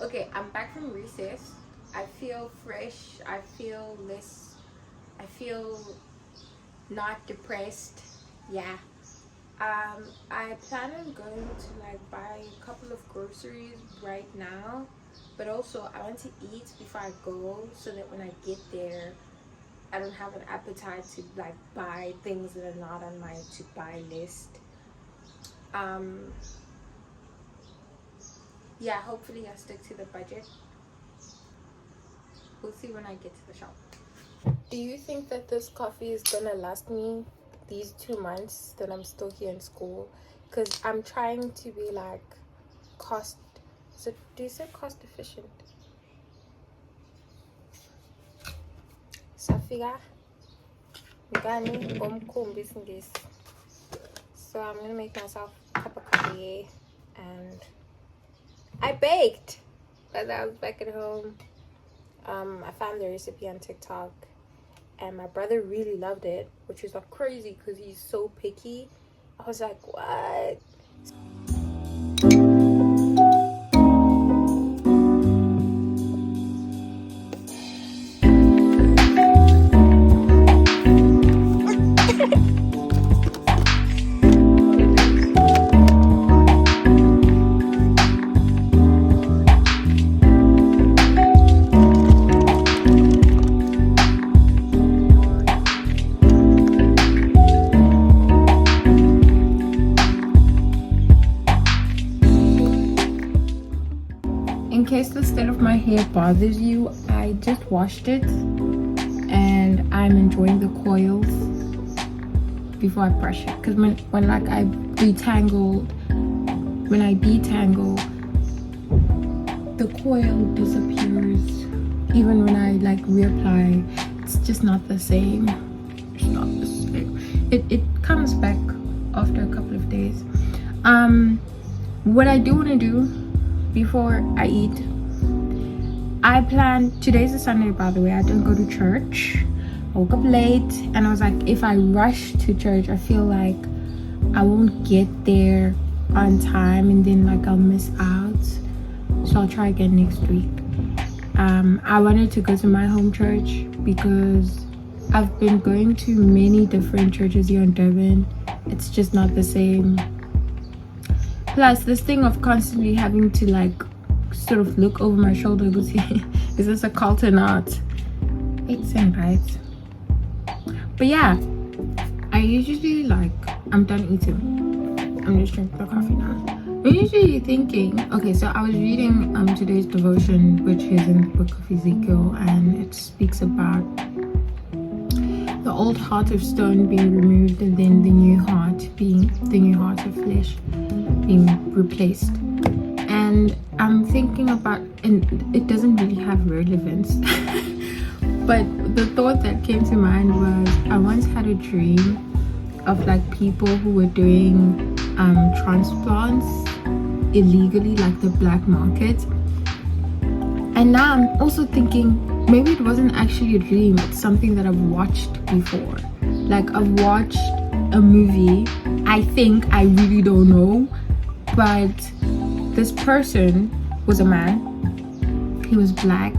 Okay, I'm back from recess. I feel fresh. I feel not depressed. Yeah. I plan on going to like buy a couple of groceries right now, but also I want to eat before I go so that when I get there, I don't have an appetite to like buy things that are not on my to buy list. Um, yeah, hopefully I stick to the budget. We'll see when I get to the shop. Do you think that this coffee is gonna last me these 2 months that I'm still here in school? Because I'm trying to be like cost, so do you say cost efficient? Safika, Mgani, Omkumbi Singis. So I'm gonna make myself a cup of coffee, and I baked as I was back at home. I found the recipe on TikTok, and my brother really loved it, which is like crazy because he's so picky. I was like, what? In case the state of my hair bothers you, I just washed it and I'm enjoying the coils before I brush it. Because when like I detangle, the coil disappears. Even when I like reapply, it's just not the same. It's not the same. It comes back after a couple of days. What I do want to do before I eat, I plan, today's a Sunday by the way, I didn't go to church. I woke up late and I was like, if I rush to church, I feel like I won't get there on time and then like I'll miss out. So I'll try again next week. I wanted to go to my home church because I've been going to many different churches here in Durban. It's just not the same. Plus this thing of constantly having to like sort of look over my shoulder, is this a cult or not? It's saying right. But yeah, I usually like, I'm done eating. I'm just drinking the coffee now. I'm usually thinking, okay, so I was reading today's devotion, which is in the book of Ezekiel, and it speaks about the old heart of stone being removed and then the new heart of flesh being replaced. And I'm thinking about, and it doesn't really have relevance, but the thought that came to mind was I once had a dream of like people who were doing transplants illegally, like the black market. And now I'm also thinking maybe it wasn't actually a dream, it's something that I've watched before. Like I've watched a movie, I really don't know, but this person was a man, he was black,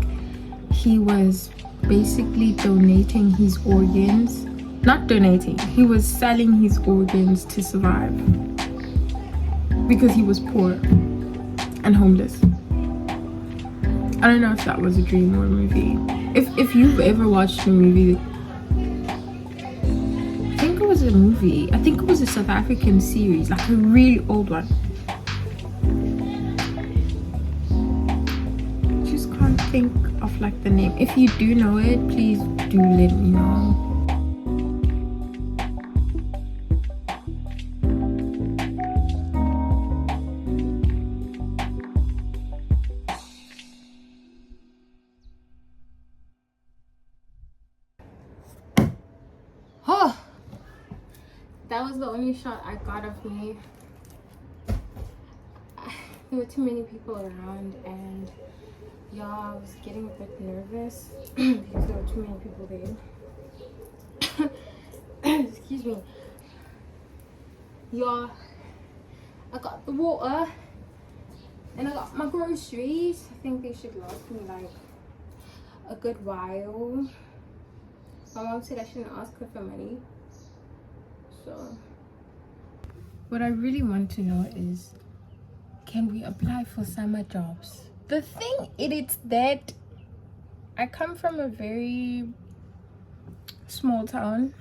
he was basically donating his organs, not donating, he was selling his organs to survive because he was poor and homeless. I don't know if that was a dream or a movie. If you've ever watched a movie, I think it was a movie, I think it was a South African series, like a really old one. Just can't think of like the name. If you do know it, please do let me know. Oh, that was the only shot I got of me. There were too many people around, and yeah, I was getting a bit nervous because there were too many people there. Excuse me. Yeah, I got the water And I got my groceries. I think they should last me like a good while. My mom said I shouldn't ask her for money. So what I really want to know is, can we apply for summer jobs? The thing it's that I come from a very small town,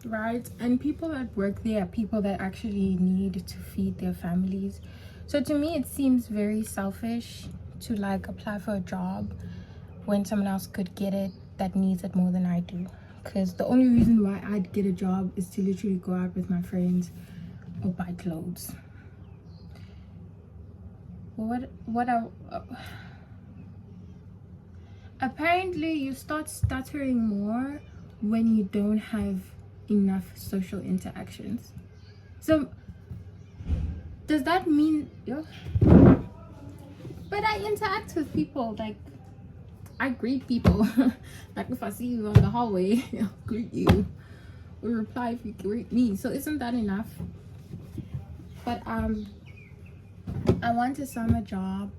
right? And people that work there are people that actually need to feed their families. So to me it seems very selfish to like apply for a job when someone else could get it that needs it more than I do. Because the only reason why I'd get a job is to literally go out with my friends or buy clothes. Apparently you start stuttering more when you don't have enough social interactions. So does that mean but I interact with people, like I greet people. Like if I see you on the hallway, I'll greet you or reply if you greet me. So isn't that enough? But I want a summer job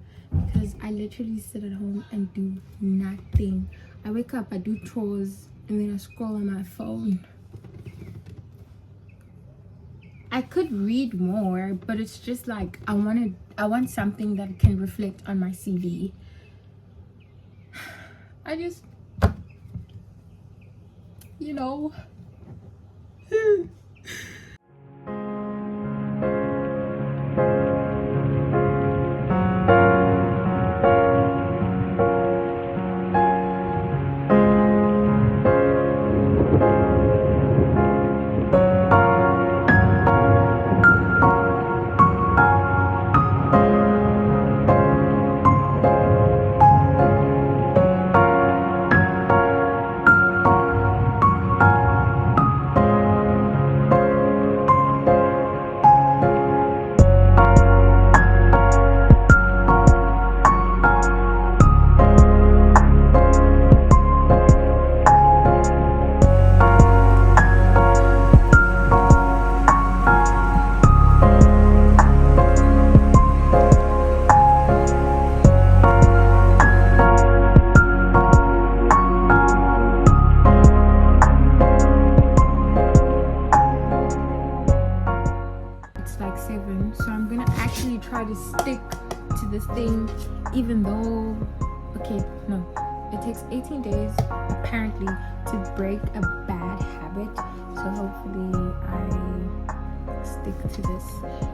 because I literally sit at home and do nothing. I wake up, I do chores, and then I scroll on my phone. I could read more, but it's just like I want something that can reflect on my CV. I just, you know. Like 7, so I'm gonna actually try to stick to this thing, even though it takes 18 days apparently to break a bad habit. So hopefully I stick to this,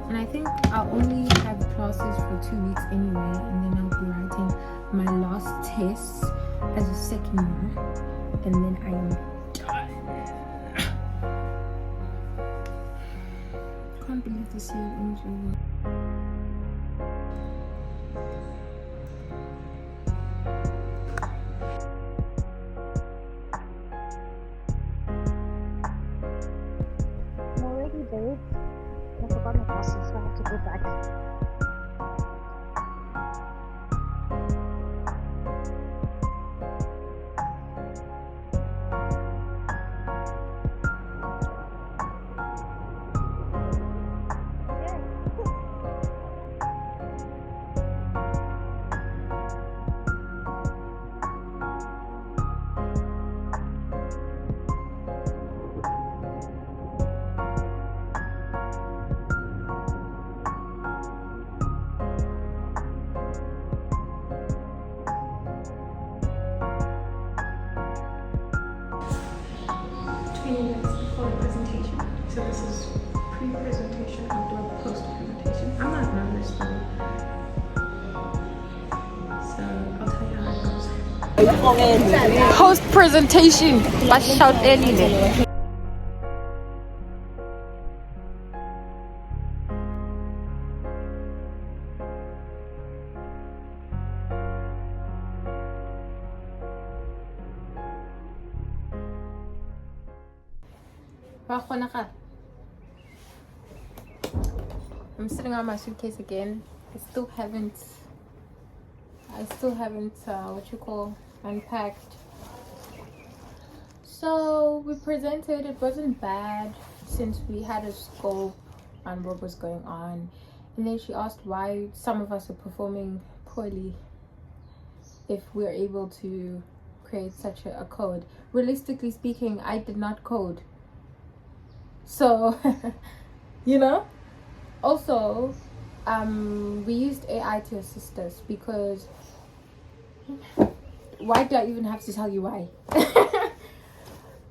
and I think I'll only have classes for 2 weeks anyway, and then I'll be writing my last tests as a second year, and then I am done. I can't believe this year is over. I'm already late. I forgot my glasses, so I have to go back. For the presentation. So this is pre-presentation, I'll do a post-presentation. I'm not nervous though. So I'll tell you how it goes. Post-presentation. Let's shout early. I'm sitting on my suitcase again. I still haven't unpacked. So we presented. It wasn't bad since we had a scope on what was going on, And then she asked why some of us are performing poorly if we're able to create such a code. Realistically speaking, I did not code. So, you know? Also, we used AI to assist us because why do I even have to tell you why? It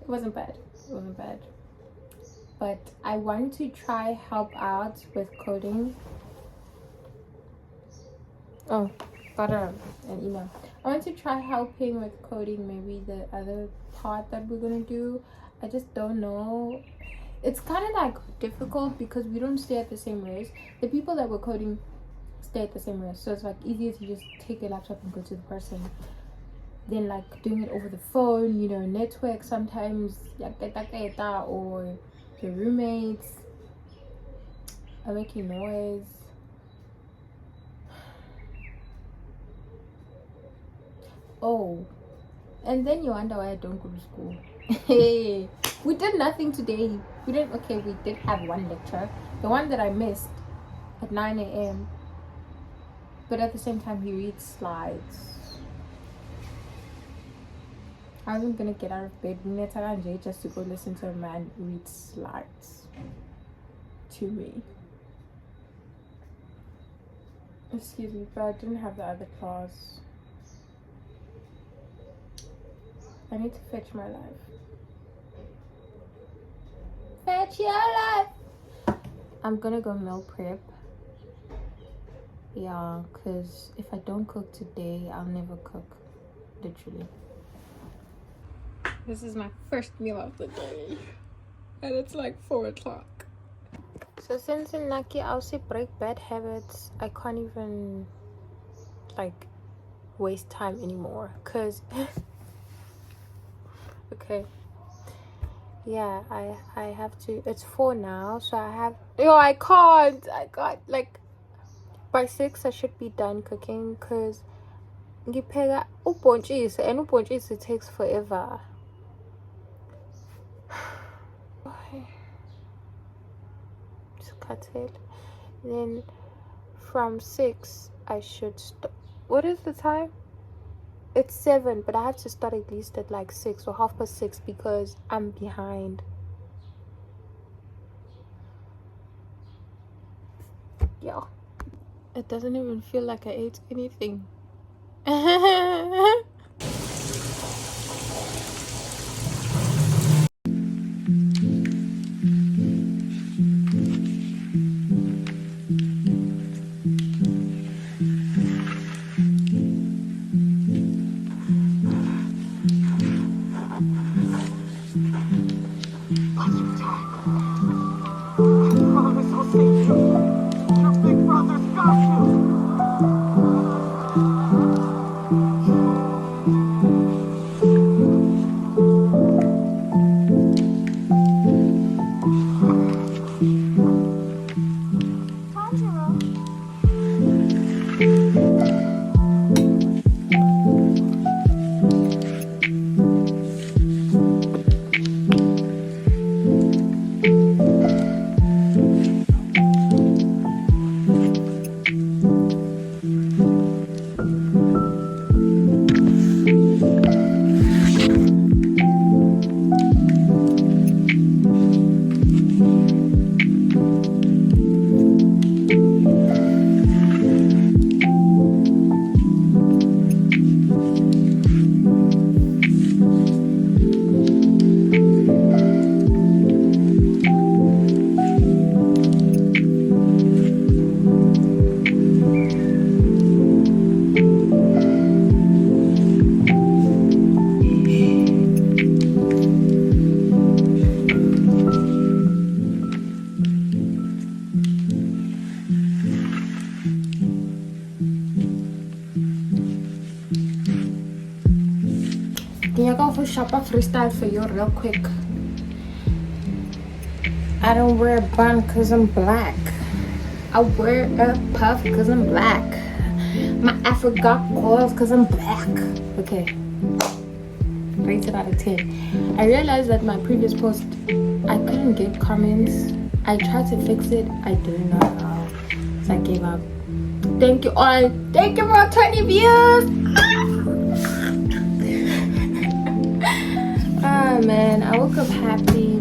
wasn't bad. It wasn't bad. But I want to try help out with coding. Oh, got an email. I want to try helping with coding, maybe the other part that we're gonna do. I just don't know. It's kind of like difficult because we don't stay at the same race. The people that we're coding stay at the same race, so it's like easier to just take your laptop and go to the person than like doing it over the phone, you know, network sometimes, or your roommates are making noise. Oh, and then you wonder why I don't go to school. Hey, we did nothing today. We did have one lecture, the one that I missed at 9 a.m. But at the same time, he reads slides. I wasn't gonna get out of bed just to go listen to a man read slides to me. Excuse me, but I didn't have the other class. I need to fetch my life. Fetch your life! I'm gonna go meal prep. Yeah, because if I don't cook today, I'll never cook. Literally. This is my first meal of the day. And it's like 4 o'clock. So since in Naki I also break bad habits, I can't even like waste time anymore. Cause okay. Yeah, I have to, it's 4 now, so I can't like by 6 I should be done cooking because ngipheka ubhontshisi and ubhontshisi takes forever. Then from 6 I should stop. What is the time? It's 7, but I have to start at least at like 6 or 6:30 because I'm behind. Yeah, it doesn't even feel like I ate anything. Can you go for shop a freestyle for you real quick? I don't wear a bun cause I'm black. I wear a puff cause I'm black. My Afro got coils cause I'm black. Okay. Rated out of 10. I realized that my previous post, I couldn't get comments. I tried to fix it. I didn't know how. So I gave up. Thank you all. Thank you for 20 views. Ah man, I woke up happy.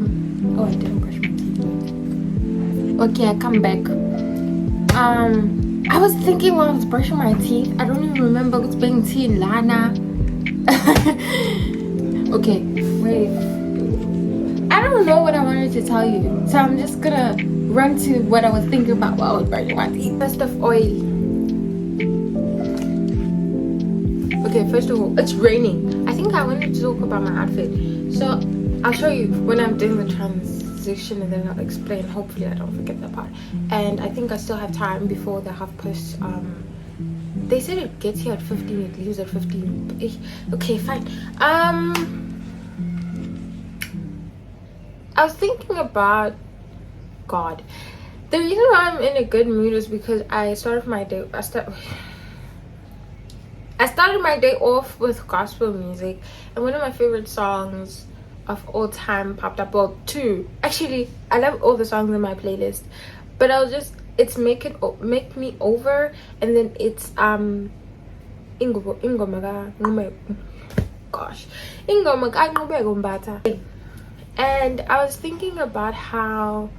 Oh, I didn't brush my teeth. Okay, I come back. I was thinking while I was brushing my teeth. I don't even remember what's being tea in Lana. Okay, wait. I don't know what I wanted to tell you, so I'm just gonna run to what I was thinking about while I was brushing my teeth. First of oil. Okay, first of all, it's raining. I think I wanted to talk about my outfit, so I'll show you when I'm doing the transition, and then I'll explain. Hopefully I don't forget that part. And I think I still have time before the half past. They said it gets here at 15, it leaves at 15. Okay, fine. I was thinking about God. The reason why I'm in a good mood is because I started my day off with gospel music, and one of my favorite songs of all time popped up. Well, two. Actually, I love all the songs in my playlist, but it's make me over, and then it's and I was thinking about how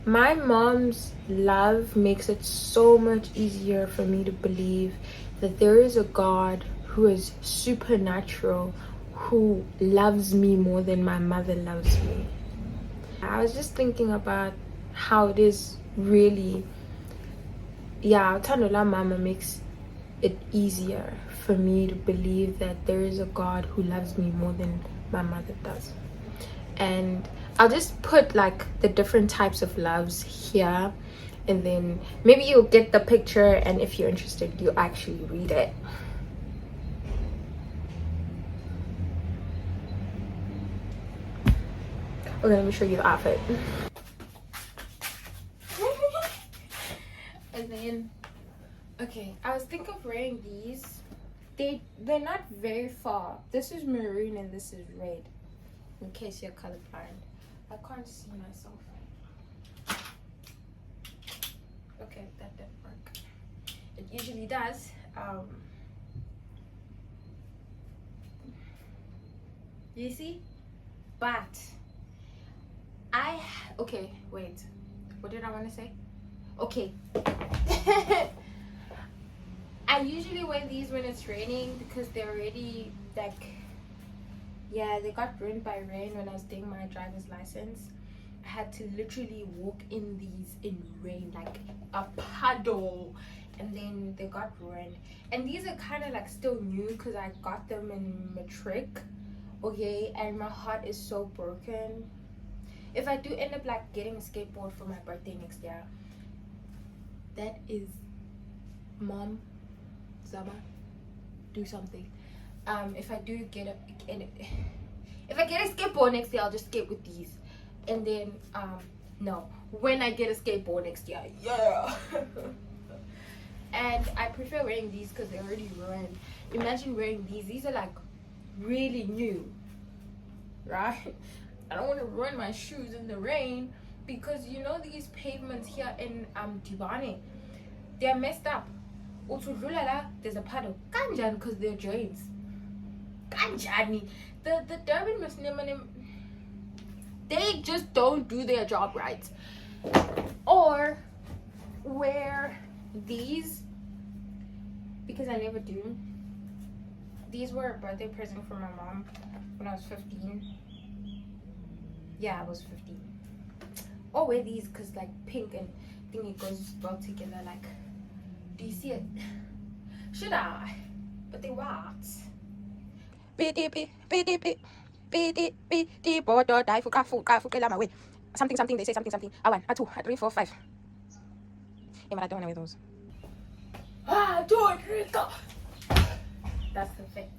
my mom's love makes it so much easier for me to believe that there is a God who is supernatural, who loves me more than my mother loves me. I was just thinking about how it is really, Tanola Mama makes it easier for me to believe that there is a God who loves me more than my mother does. And I'll just put like the different types of loves here, and then maybe you'll get the picture, and if you're interested, you'll actually read it. Okay, let me show you the outfit. And then, okay, I was thinking of wearing these. They're not very far. This is maroon and this is red. In case you're colorblind, I can't see myself. Okay, that didn't work. It usually does. You see? But okay, wait. What did I want to say? Okay. I usually wear these when it's raining because they're already like, they got ruined by rain when I was doing my driver's license. I had to literally walk in these in rain, like a puddle, and then they got ruined. And these are kind of like still new because I got them in matric. Okay, and my heart is so broken. If I do end up like getting a skateboard for my birthday next year, that is, Mom, Zama, do something. If I do get if I get a skateboard next year, I'll just skate with these. And then no, when I get a skateboard next year, and I prefer wearing these because they're already ruined. Imagine wearing these are like really new, right? I don't want to ruin my shoes in the rain because you know these pavements here in Dibane, they're messed up. There's a puddle. Kanjan, because they're drains. Kanjani. The Durban Muslim, they just don't do their job right. Or wear these, because I never do. These were a birthday present from my mom when I was 15. Yeah, I was 15. Or wear these because like pink and I think it goes well together. Like, do you see it? Should I? But they won't. Something, they say something. I won. A 2, a 3, 4, 5. Yeah, but I don't want to wear those. That's the thing.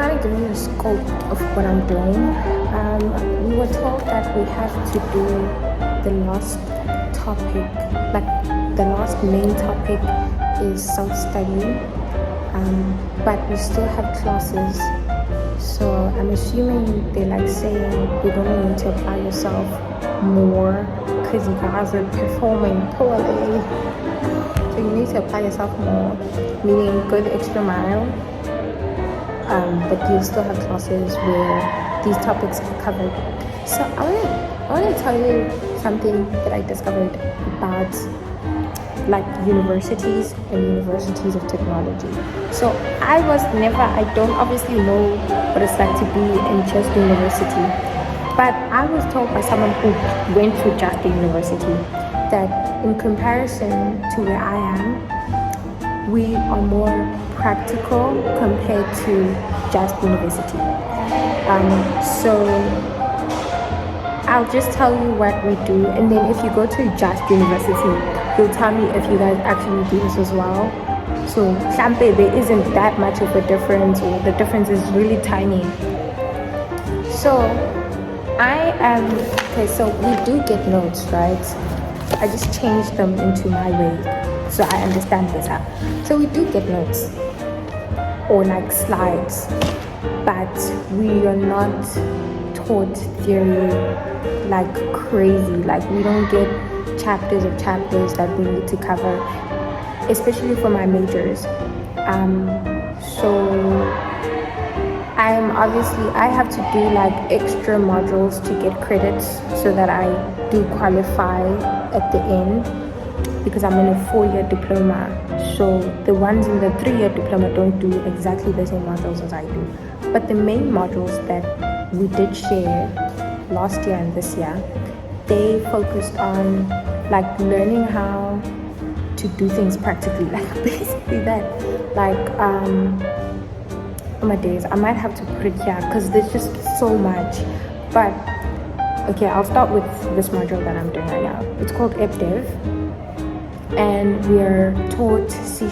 kind of give you a scope of what I'm doing. We were told that we have to do the last topic, like the last main topic is self-study, but we still have classes. So I'm assuming they're like saying you're going to need to apply yourself more because you guys are performing poorly. So you need to apply yourself more, meaning go the extra mile. But you still have classes where these topics are covered. So I want to tell you something that I discovered about like universities and universities of technology. So I don't obviously know what it's like to be in just university, but I was told by someone who went to just the university that in comparison to where I am, we are more practical compared to just university. So I'll just tell you what we do, and then if you go to just university, you'll tell me if you guys actually do this as well. So there isn't that much of a difference, or the difference is really tiny. So so we do get notes, right? I just changed them into my way so I understand better. So we do get notes or like slides, but we are not taught theory like crazy. Like we don't get chapters of chapters that we need to cover, especially for my majors. So I have to do like extra modules to get credits so that I do qualify at the end, because I'm in a 4-year diploma. So the ones in the 3-year diploma don't do exactly the same modules as I do. But the main modules that we did share last year and this year, they focused on like learning how to do things practically, like basically that. Like oh my days, I might have to put it here because there's just so much. But okay, I'll start with this module that I'm doing right now. It's called EPDev, and we're taught C#,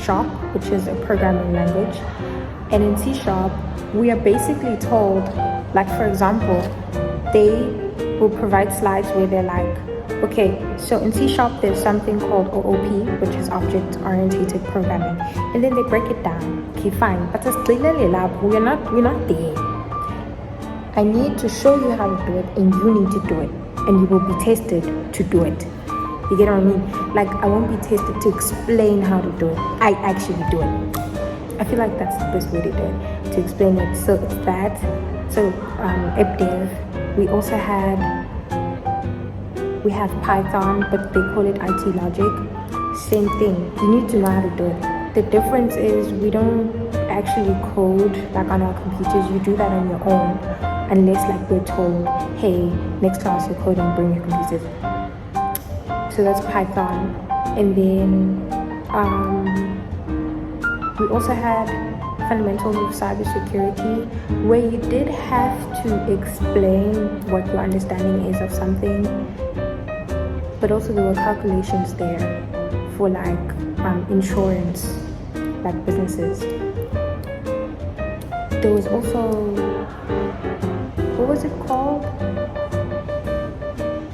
which is a programming language. And in C#, we are basically told, like for example, they will provide slides where they're like, okay, so in C# there's something called OOP, which is object-oriented programming, and then they break it down. Okay, fine, but it's clearly lab. We're not there. I need to show you how to do it, and you need to do it, and you will be tested to do it. You get what I mean? Like I won't be tested to explain how to do it. I actually do it. I feel like that's the best way to do it, to explain it. So it's that. So EPDev. We also we have Python, but they call it IT Logic. Same thing. You need to know how to do it. The difference is we don't actually code like on our computers. You do that on your own, unless like we're told, hey, next class you're coding, bring your computers. So that's Python. And then we also had fundamentals of cybersecurity, where you did have to explain what your understanding is of something, but also there were calculations there for like insurance, like businesses. There was also, what was it called?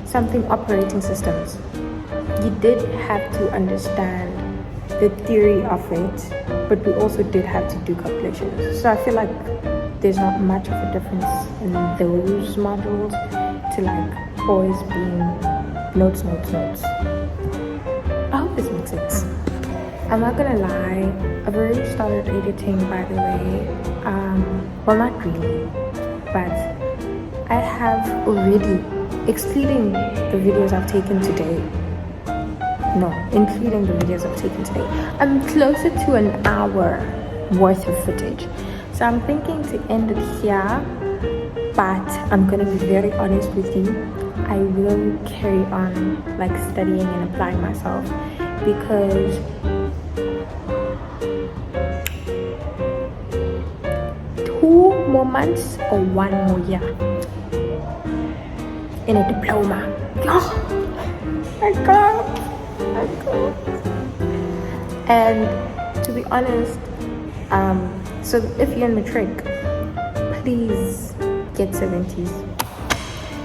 Something operating systems. You did have to understand the theory of it, but we also did have to do calculations. So I feel like there's not much of a difference in those modules to like always being notes. I hope this makes sense. I'm not gonna lie, I've already started editing, by the way. Well, not really, but I have already, excluding the videos I've taken today, including the videos I've taken today, I'm closer to an hour worth of footage. So I'm thinking to end it here, but I'm gonna be very honest with you. I will carry on like studying and applying myself, because two more months or 1 more year in a diploma. Oh my god. And to be honest, so if you're in matric, please get 70s.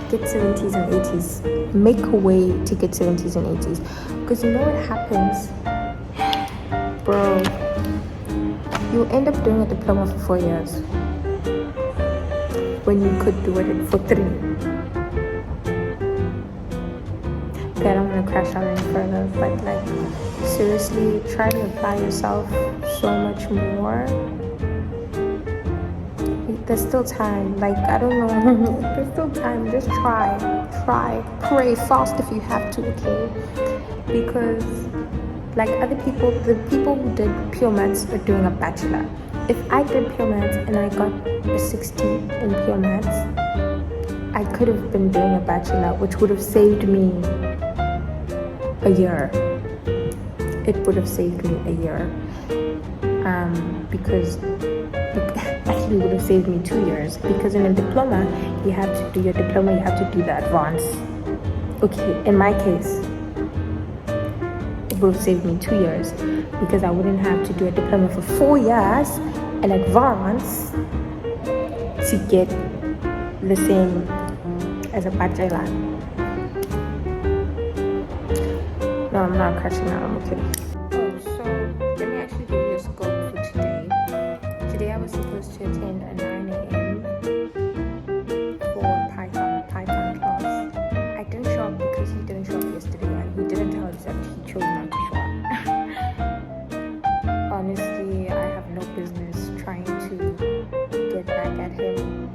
Get 70s and 80s. Make a way to get 70s and 80s. Because you know what happens? Bro, you end up doing a diploma for 4 years when you could do it for 3. Okay, I don't want to crash out any further, but like seriously, try to apply yourself so much more. There's still time. Like, I don't know. There's still time. Just try. Pray fast if you have to, okay? Because like other people, the people who did pure maths are doing a bachelor. If I did pure maths and I got a 60 in pure maths, I could have been doing a bachelor, which would have saved me a year. It would have saved me a year. Because actually would have saved me 2 years, because in a diploma you have to do your diploma, you have to do the advance. Okay, in my case it would have saved me 2 years, because I wouldn't have to do a diploma for 4 years in advance to get the same as a bachelor. No, I'm not crashing out, I'm okay. So let me actually give you a scope for today. Today I was supposed to attend a 9 a.m. for Python class. I didn't show up because he didn't show up yesterday, and he didn't tell us that he chose not to show up. Honestly, I have no business trying to get back at him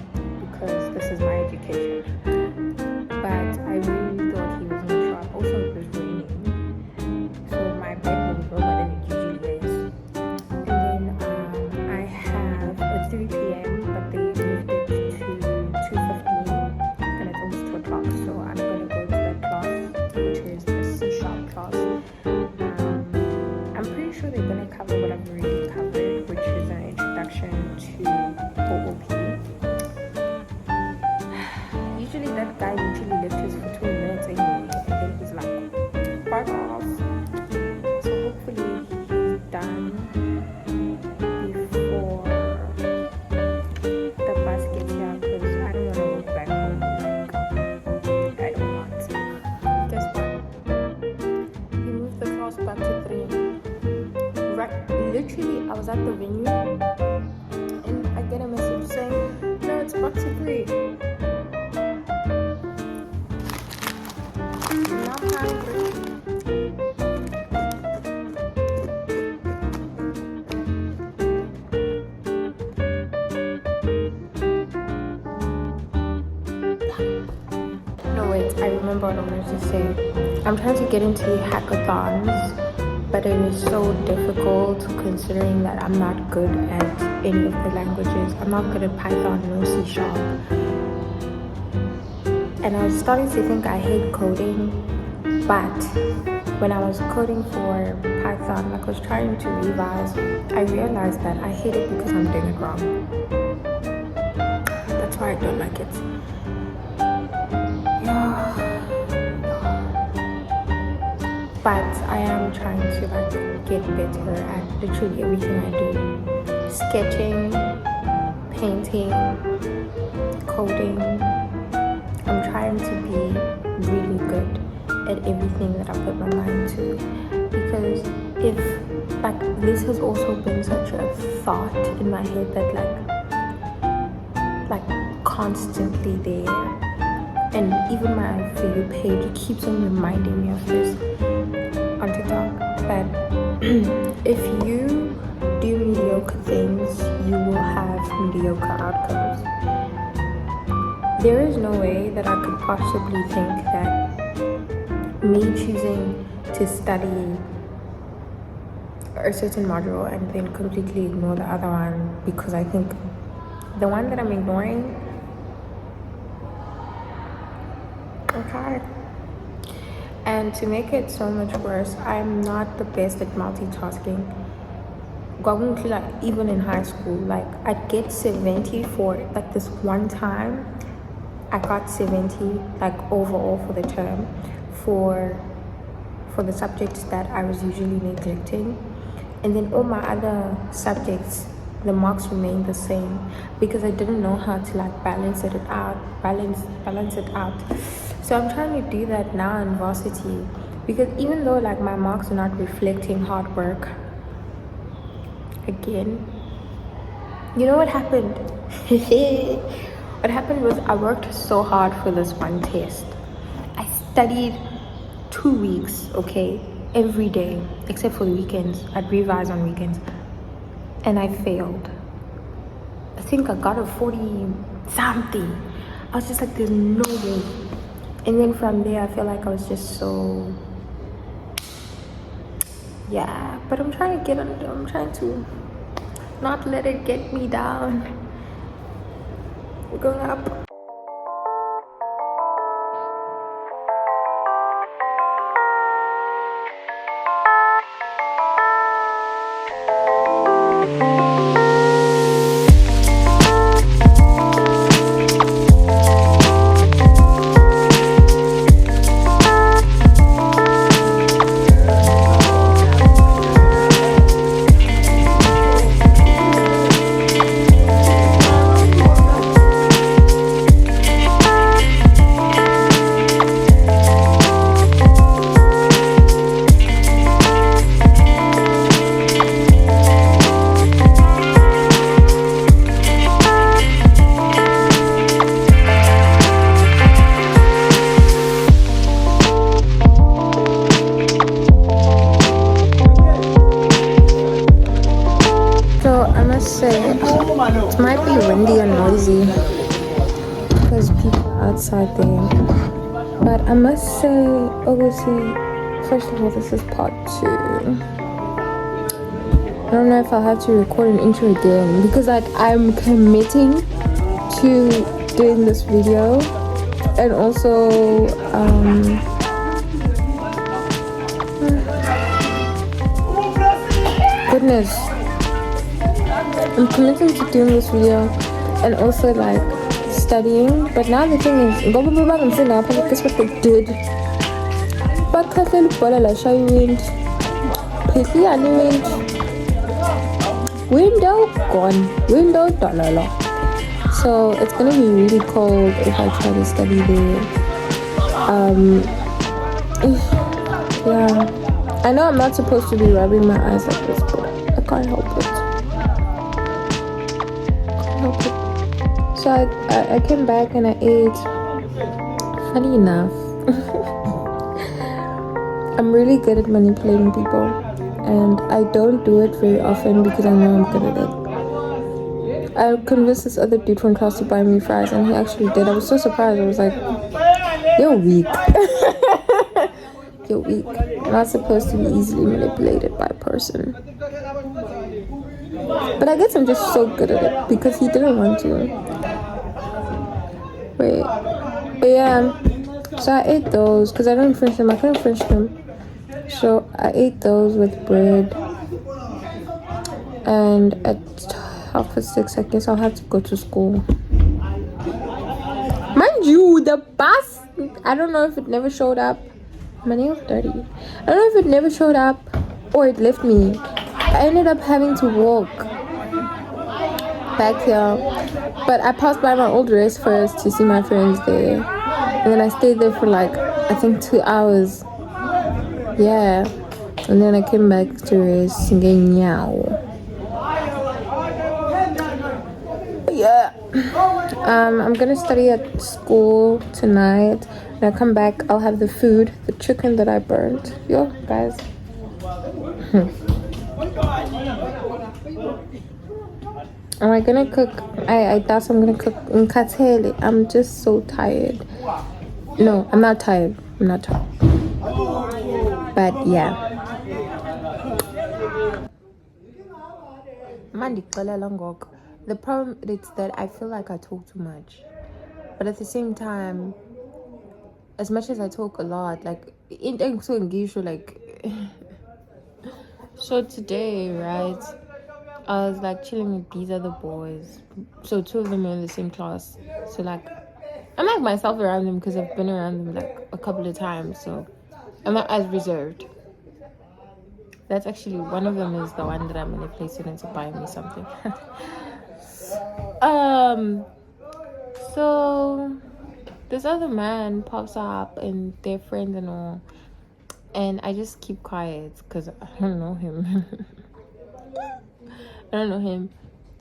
because this is my education. But I really thought he was going to show up. Also, it was raining, so my bed was warmer than it usually is. And then I have a 3 p.m. but they moved it to 2:15, and it's almost 2 o'clock. So I'm going to go to that class, which is the C# class. I'm pretty sure they're going to cover what I've already covered, which is an introduction to OOP. Usually that guy lectures for 2 minutes anyway, and then he's like, fuck off. So hopefully he's done before the bus gets here, because I don't want to walk back home. Like, I don't want. Guess what? He moved the class back to 3. Right, literally, I was at the venue and I get a message saying, no, it's back to 3. No, wait, I remember what I wanted to say. I'm trying to get into hackathons, but it is so difficult considering that I'm not good at any of the languages. I'm not good at Python nor C#. And I was starting to think I hate coding, but when I was coding for Python, like I was trying to revise, I realized that I hate it because I'm doing it wrong. That's why I don't like it. But I am trying to like get better at literally everything I do. Sketching, painting, coding. I'm trying to be really good at everything that I put my mind to, because if like this has also been such a thought in my head that like constantly there, and even my For You page keeps on reminding me of this on TikTok, that if you do mediocre things, you will have mediocre outcomes. There is no way that I could possibly think that me choosing to study a certain module and then completely ignore the other one, because I think the one that I'm ignoring, okay. And to make it so much worse, I'm not the best at multitasking. Like even in high school, like I'd get 70 for like this one time. I got 70 like overall for the term for the subjects that I was usually neglecting, and then all my other subjects the marks remain the same because I didn't know how to like balance it out. So I'm trying to do that now in varsity, because even though like my marks are not reflecting hard work, again, you know what happened? What happened was I worked so hard for this one test. I studied 2 weeks, okay, every day except for the weekends. I'd revise on weekends, and I failed. I think I got a 40 something. I was just like, there's no way. And then from there, I feel like I was just so, yeah. But I'm trying to I'm trying to not let it get me down. We're going up. It might be windy and noisy because people are outside there, but I must say, obviously, first of all, this is part 2. I don't know if I'll have to record an intro again because I'm committing to doing this video, and also goodness, I'm committing to doing this video and also like studying. But now the thing is, guess what they did? But window gone, window dollar. So it's gonna be really cold if I try to study there. Yeah, I know I'm not supposed to be rubbing my eyes like this, but I can't help it. So I came back and I ate. Funny enough, I'm really good at manipulating people, and I don't do it very often because I know I'm good at it. I convinced this other dude from class to buy me fries, and he actually did. I was so surprised. I was like, you're weak. You're weak. You're not supposed to be easily manipulated by a person. But I guess I'm just so good at it because he didn't want to. Wait. But yeah. So I ate those because I didn't finish them. I couldn't finish them. So I ate those with bread. And at 6:30, I guess I'll have to go to school. Mind you, the bus, I don't know if it never showed up. My nail's dirty. I don't know if it never showed up or it left me. I ended up having to walk back here, but I passed by my old race first to see my friends there, and then I stayed there for like I think 2 hours. Yeah, and then I came back to race singing meow. Yeah. I'm gonna study at school tonight. When I come back, I'll have the food, the chicken that I burnt. Yo, guys. Am I gonna cook? I thought I'm gonna cook nkatele. I'm just so tired. No, I'm not tired. But yeah. The problem is that I feel like I talk too much. But at the same time, as much as I talk a lot, like so engaged, like so today, right? I was like chilling with these other boys. So 2 of them are in the same class. So like I'm like myself around them because I've been around them like a couple of times. So I'm not as reserved. That's actually one of them is the one that I'm manipulating into buying me something. So this other man pops up and they're friends and all, and I just keep quiet because I don't know him. I don't know him.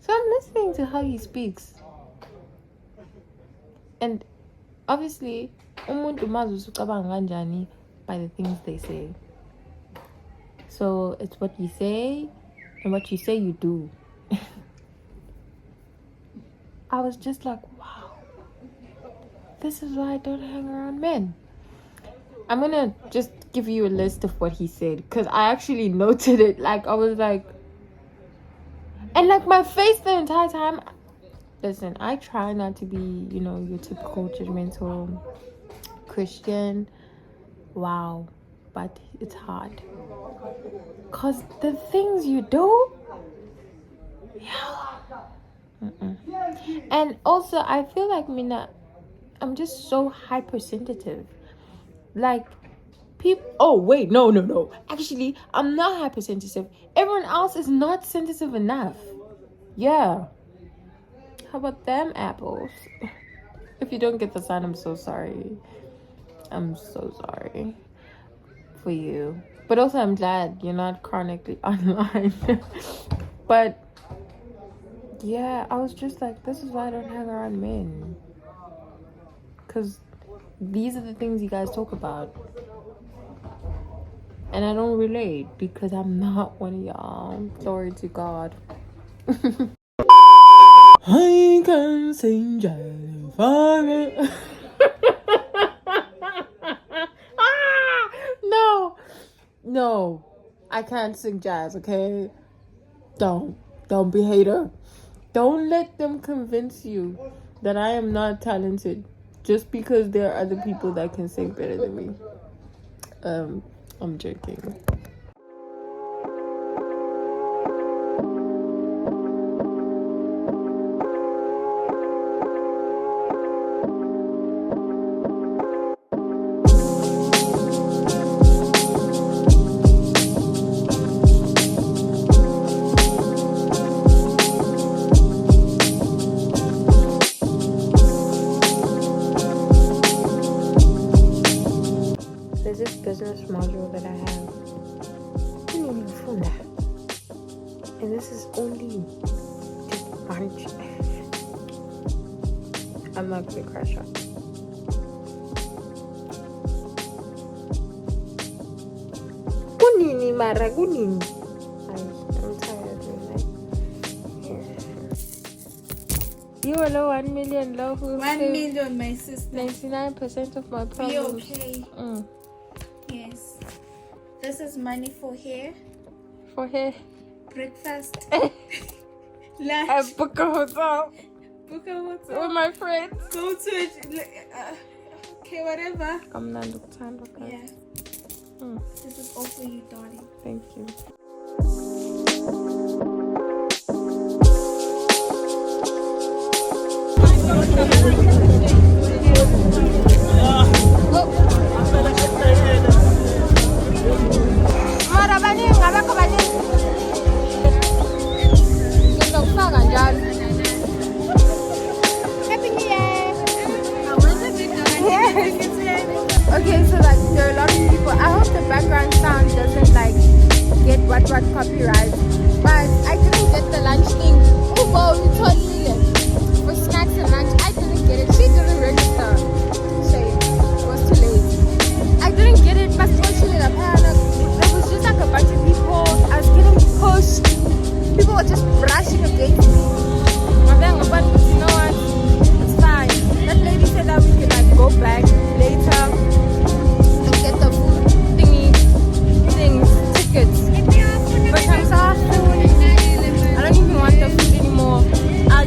So I'm listening to how he speaks. And obviously, umuntu mazi ucabanga kanjani by the things they say. So it's what you say and what you say you do. I was just like, wow, this is why I don't hang around men. I'm gonna just give you a list of what he said because I actually noted it. Like, I was like, and like my face the entire time. Listen, I try not to be, you know, your typical judgmental Christian. Wow, but it's hard. Because the things you do, yeah. And also, I feel like, Mina, I'm just so hypersensitive. Like, people... Oh, wait, no. Actually, I'm not hypersensitive. Everyone else is not sensitive enough. Yeah. How about them apples? If you don't get the sign, I'm so sorry. I'm so sorry for you. But also, I'm glad you're not chronically online. But yeah, I was just like, this is why I don't hang around men. Because these are the things you guys talk about. And I don't relate because I'm not one of y'all. Glory to God. I can sing jazz forever. No, I can't sing jazz, okay? Don't be hater. Don't let them convince you that I am not talented just because there are other people that can sing better than me. I'm joking. There's this business module that I have. And this is only just bunch. I'm not gonna crash out. Kunini mara kunini. I'm tired of it. You alone 1 million love. 1 million, my sister. 99% of my problems. Be okay. Yes. This is money for hair. For hair. Breakfast. I Lunch. book a hotel Book a hotel. with my friends. Go to it. Okay, whatever. I'm not the time. Yeah. This is all for you, darling. Thank you. Okay, so like there are a lot of people. I hope the background sound doesn't like get what copyright. But I didn't get the lunch thing. Oh wow, you told me for snacks and lunch. I didn't get it. She didn't register. Shame. It was too late. I didn't get it. But fortunately, there was just like a bunch of people. I was getting pushed. People were just brushing against me. But you know what? It's fine. That lady said that we could like go back later and get the food tickets. But I'm so full. I don't even want the food anymore. I'll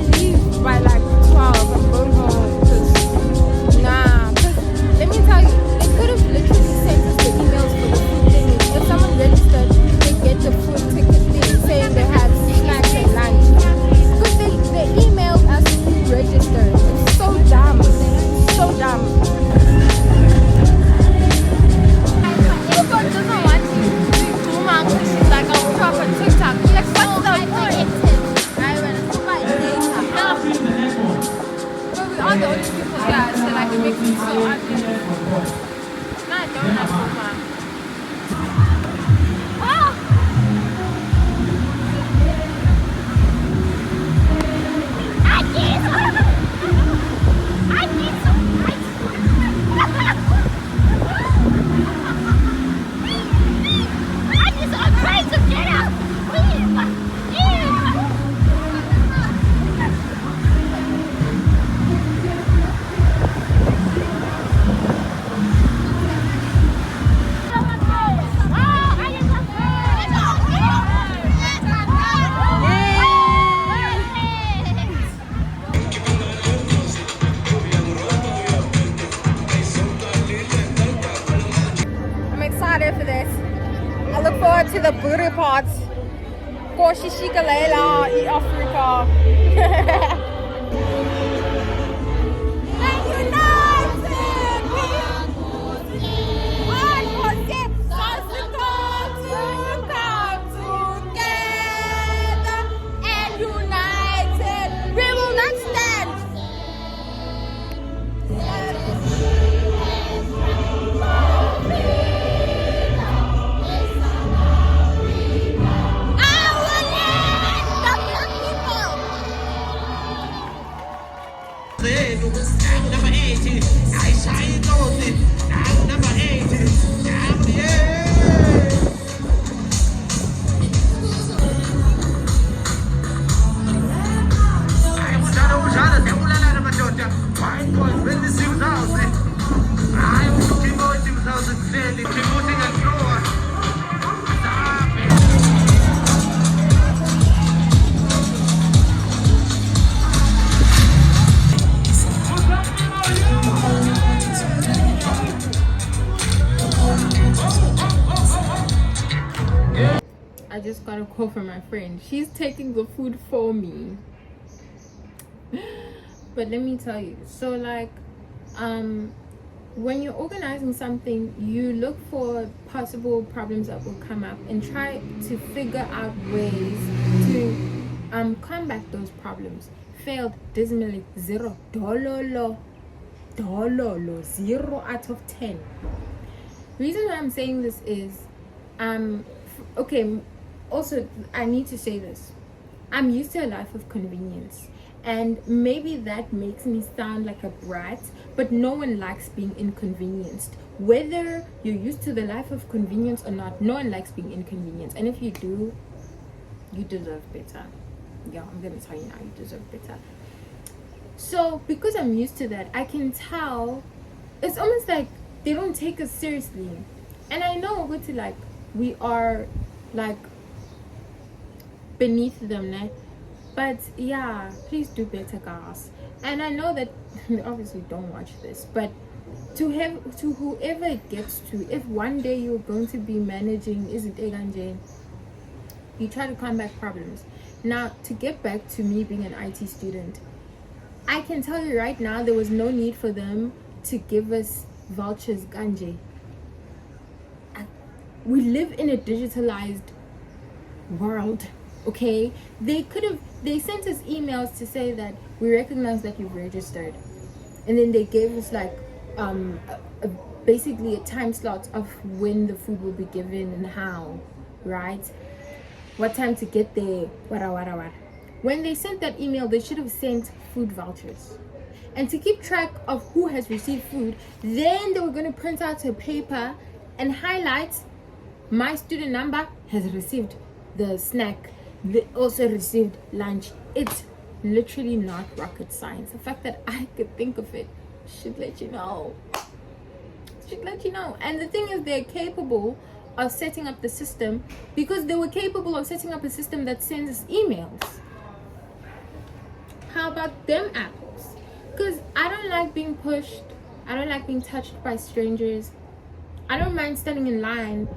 I'm excited for this. I look forward to the booty parts. Koshishika Leila, Africa. Number 80, I shine gold. Number 80, I just got a call from my friend. She's taking the food for me. But let me tell you, so like when you're organizing something, you look for possible problems that will come up and try to figure out ways to combat those problems. Failed dismally, $0 out of 10. Reason why I'm saying this is okay, also I need to say this. I'm used to a life of convenience, and maybe that makes me sound like a brat, but no one likes being inconvenienced. Whether you're used to the life of convenience or not, no one likes being inconvenienced. And if you do, you deserve better. Yeah, I'm gonna tell you now, you deserve better. So because I'm used to that, I can tell it's almost like they don't take us seriously. And I know what to like, we are like beneath them, né? But yeah, please do better, guys. And I know that they obviously don't watch this, but to whoever it gets to, if one day you're going to be managing, is it Eganje, you try to combat problems. Now, to get back to me being an IT student, I can tell you right now, there was no need for them to give us vouchers, Ganje. We live in a digitalized world, okay? They sent us emails to say that we recognize that you've registered, and then they gave us like basically a time slot of when the food will be given and how, right? What time to get there, what. When they sent that email, they should have sent food vouchers. And to keep track of who has received food, then they were going to print out a paper and highlight my student number has received the snack, they also received lunch. It's literally not rocket science. The fact that I could think of it should let you know. And the thing is, they're capable of setting up the system, because they were capable of setting up a system that sends us emails. How about them apples? Because I don't like being pushed, I don't like being touched by strangers. I don't mind standing in line,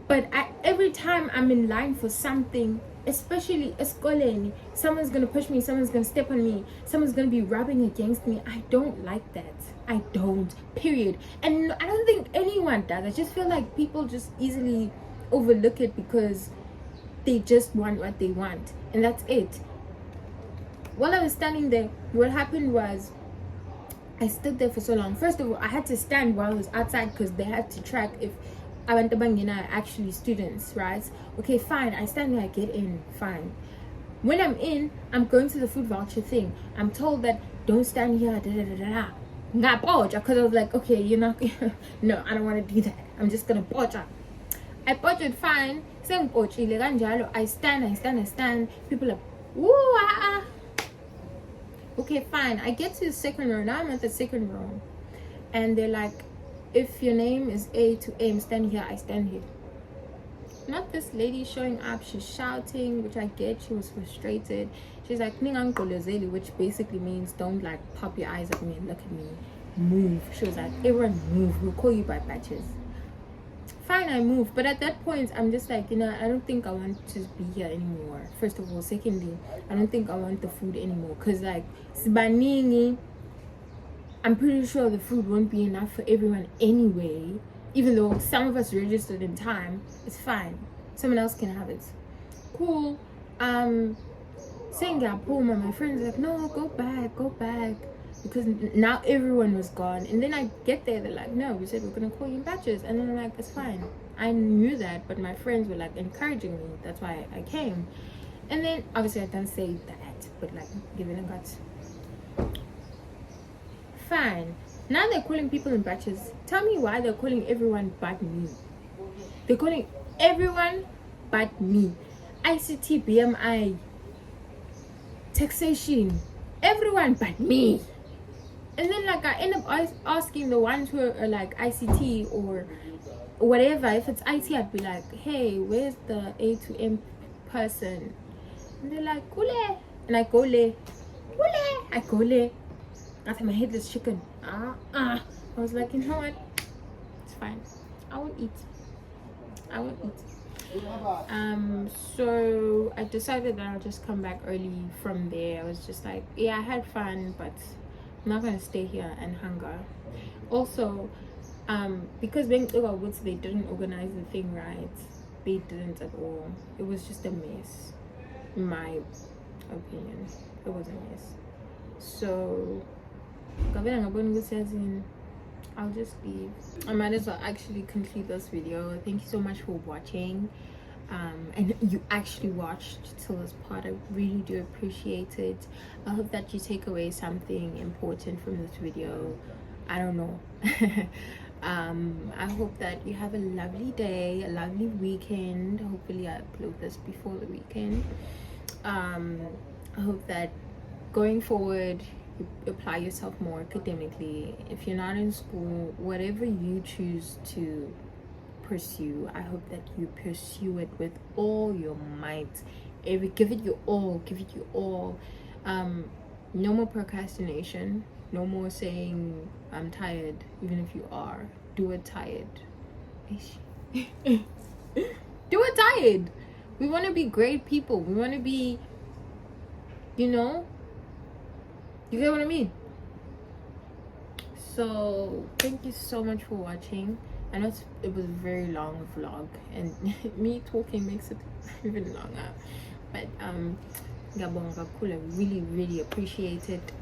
but every time I'm in line for something, especially eskoleni, someone's gonna push me, someone's gonna step on me, someone's gonna be rubbing against me. I don't like that. I don't, period. And I don't think anyone does. I just feel like people just easily overlook it because they just want what they want, and that's it. While I was standing there, what happened was I stood there for so long. First of all, I had to stand while I was outside because they had to track if abantu abangena are actually students, right? Okay, fine. I stand there, I get in, fine. When I'm in, I'm going to the food voucher thing. I'm told that don't stand here, because I was like, okay, you're not no, I don't want to do that. I'm just gonna pocha. I poached fine. I stand. People are woo. Okay, fine. I get to the second row. Now I'm at the second row. And they're like, if your name is A to M, stand here, I stand here. Not this lady showing up, she's shouting, which I get, she was frustrated. She's like, which basically means don't like pop your eyes at me and look at me. Move. She was like, everyone move, we'll call you by batches. Fine, I moved, but at that point I'm just like, I don't think I want to be here anymore. First of all, secondly, I don't think I want the food anymore, because like sibanini, I'm pretty sure the food won't be enough for everyone anyway. Even though some of us registered in time, it's fine, someone else can have it. Cool. Saying my friends are like, no, go back, because now everyone was gone. And then I get there, they're like, no, we said we're gonna call you in batches. And then I'm like, it's fine. I knew that, but my friends were like encouraging me, that's why I came. And then obviously I don't say that, but like giving a gut. Fine. Now they're calling people in batches. Tell me why they're calling everyone but me. They're calling everyone but me. ICT, BMI, taxation, everyone but me. And then like I end up asking the ones who are like ICT or whatever. If it's IT, I'd be like, hey, where's the A to M person? And they're like, kule. And I go le. Kule. I go le. After my headless chicken. I was like, you know what? It's fine. I won't eat. So I decided that I'll just come back early from there. I was just like, yeah, I had fun, but I'm not gonna stay here and hunger. Also, because when they didn't organize the thing right. They didn't at all. It was just a mess, in my opinion. It was a mess. So I'll just leave. I might as well actually conclude this video. Thank you so much for watching, and you actually watched till this part. I really do appreciate it. I hope that you take away something important from this video. I don't know. I hope that you have a lovely day, a lovely weekend. Hopefully I upload this before the weekend. I hope that going forward you apply yourself more academically. If you're not in school, whatever you choose to pursue, I hope that you pursue it with all your might. Give it your all. No more procrastination. No more saying I'm tired, even if you are. Do it tired. Do it tired. We want to be great people. We want to be, you get what I mean? So thank you so much for watching. I know it was a very long vlog, and me talking makes it even longer, but I really appreciate it.